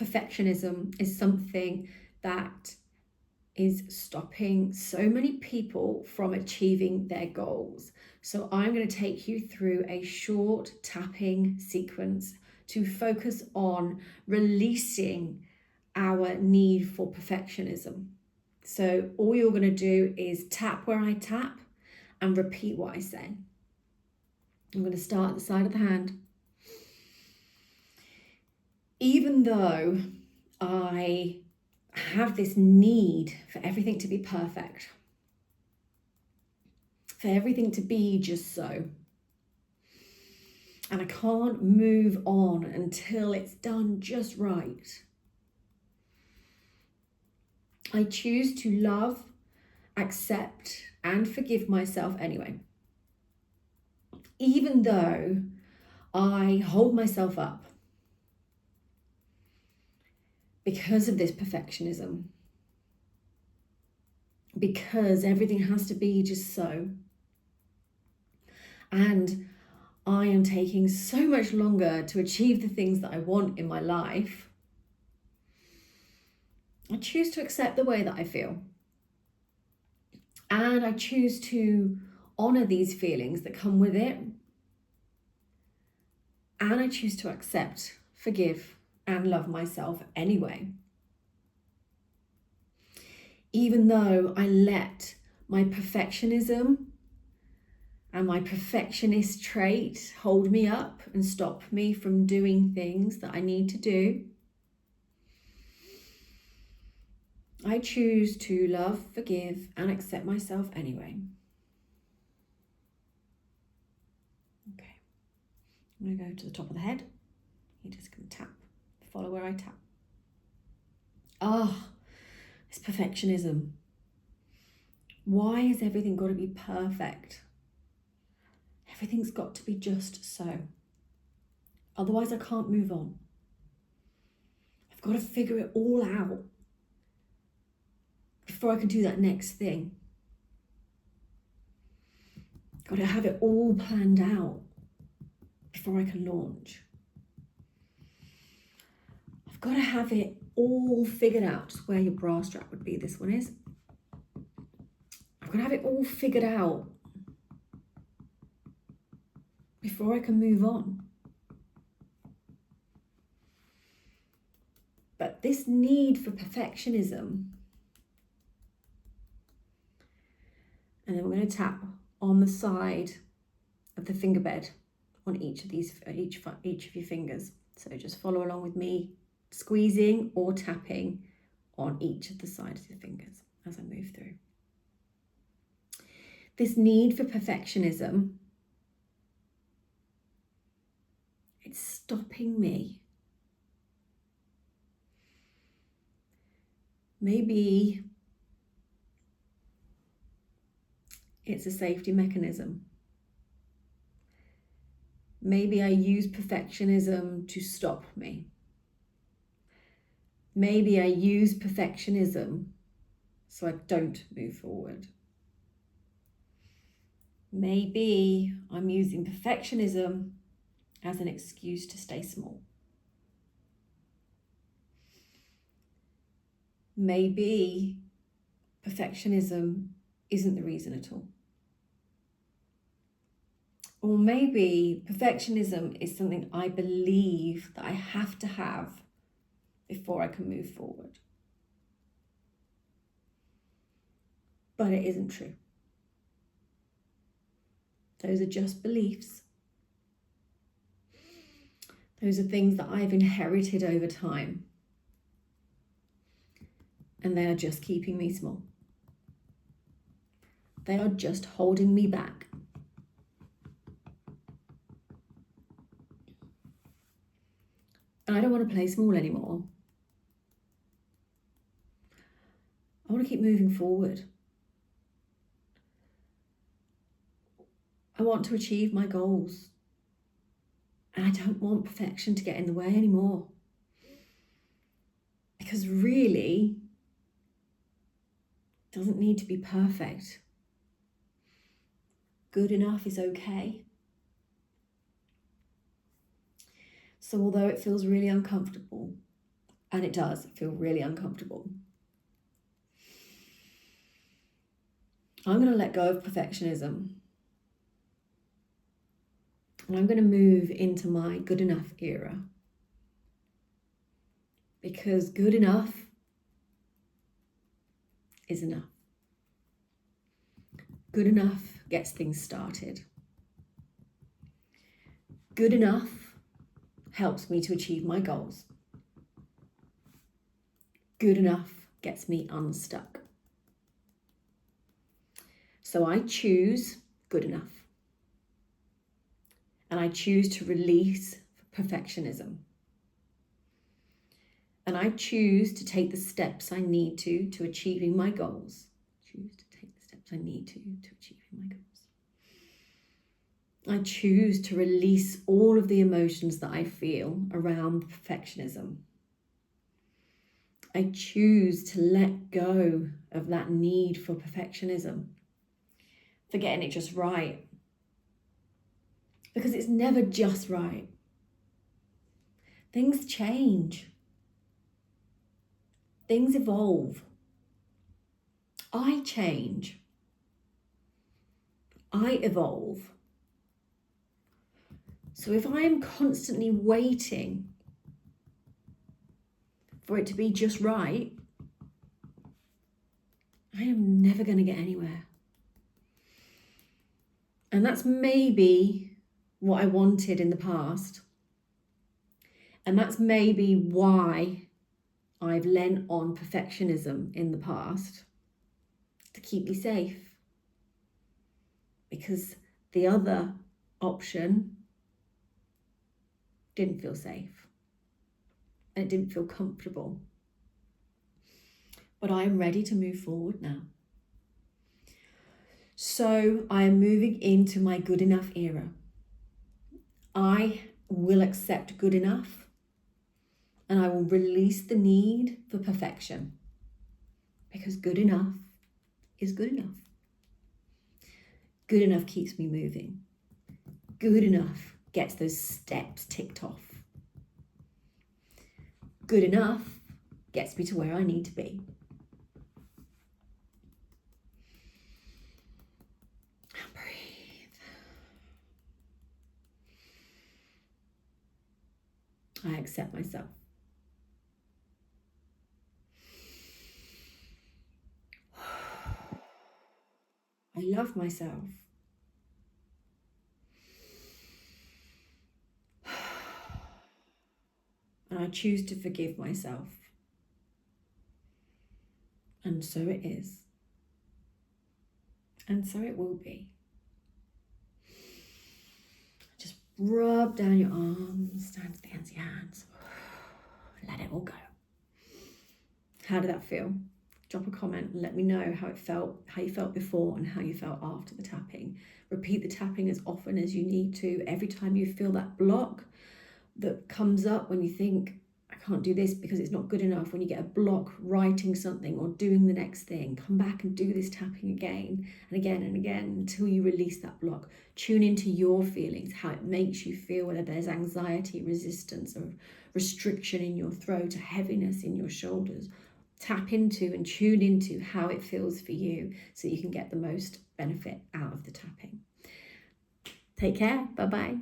perfectionism is something that is stopping so many people from achieving their goals. So I'm going to take you through a short tapping sequence to focus on releasing our need for perfectionism. So all you're going to do is tap where I tap and repeat what I say. I'm going to start at the side of the hand. Even though I have this need for everything to be perfect, for everything to be just so, and I can't move on until it's done just right, I choose to love, accept, and forgive myself anyway. Even though I hold myself up because of this perfectionism, because everything has to be just so. And I am taking so much longer to achieve the things that I want in my life. I choose to accept the way that I feel. And I choose to honor these feelings that come with it. And I choose to accept, forgive, and love myself anyway. Even though I let my perfectionism and my perfectionist trait hold me up and stop me from doing things that I need to do, I choose to love, forgive, and accept myself anyway. Okay, I'm going to go to the top of the head. You're just going to tap, follow where I tap. It's perfectionism. Why has everything got to be perfect? Everything's got to be just so. Otherwise, I can't move on. I've got to figure it all out before I can do that next thing. Got to have it all planned out before I can launch. I've got to have it all figured out. Just where your bra strap would be, this one is. I've got to have it all figured out before I can move on. But this need for perfectionism, and then we're going to tap on the side of the finger bed on each of your fingers. So just follow along with me, squeezing or tapping on each of the sides of your fingers as I move through. This need for perfectionism, it's stopping me. Maybe it's a safety mechanism. Maybe I use perfectionism to stop me. Maybe I use perfectionism so I don't move forward. Maybe I'm using perfectionism as an excuse to stay small. Maybe perfectionism isn't the reason at all. Or maybe perfectionism is something I believe that I have to have before I can move forward. But it isn't true. Those are just beliefs. Those are things that I've inherited over time. And they are just keeping me small. They are just holding me back. And I don't want to play small anymore. I want to keep moving forward. I want to achieve my goals. And I don't want perfection to get in the way anymore. Because really, it doesn't need to be perfect. Good enough is okay. So although it feels really uncomfortable, And it does feel really uncomfortable. I'm going to let go of perfectionism. And I'm going to move into my good enough era. Because good enough is enough. Good enough gets things started. Good enough helps me to achieve my goals. Good enough gets me unstuck. So I choose good enough. And I choose to release perfectionism. And I choose to take the steps I need to achieving my goals. Choose to take the steps I need to achieving my goals. I choose to release all of the emotions that I feel around perfectionism. I choose to let go of that need for perfectionism, for getting it just right. Because it's never just right. Things change. Things evolve. I change. I evolve. So if I am constantly waiting for it to be just right, I am never going to get anywhere. And that's maybe what I wanted in the past. And that's maybe why I've lent on perfectionism in the past, to keep me safe. Because the other option didn't feel safe. And it didn't feel comfortable. But I am ready to move forward now. So I am moving into my good enough era. I will accept good enough, and I will release the need for perfection, because good enough is good enough. Good enough keeps me moving. Good enough gets those steps ticked off. Good enough gets me to where I need to be. Breathe. I accept myself. I love myself. And I choose to forgive myself. And so it is. And so it will be. Just rub down your arms, down to the ends of your hands. Let it all go. How did that feel? Drop a comment and let me know how it felt, how you felt before and how you felt after the tapping. Repeat the tapping as often as you need to. Every time you feel that block that comes up when you think, I can't do this because it's not good enough, when you get a block writing something or doing the next thing, come back and do this tapping again and again and again until you release that block. Tune into your feelings, how it makes you feel, whether there's anxiety, resistance, or restriction in your throat, a heaviness in your shoulders. Tap into and tune into how it feels for you so you can get the most benefit out of the tapping. Take care. Bye-bye.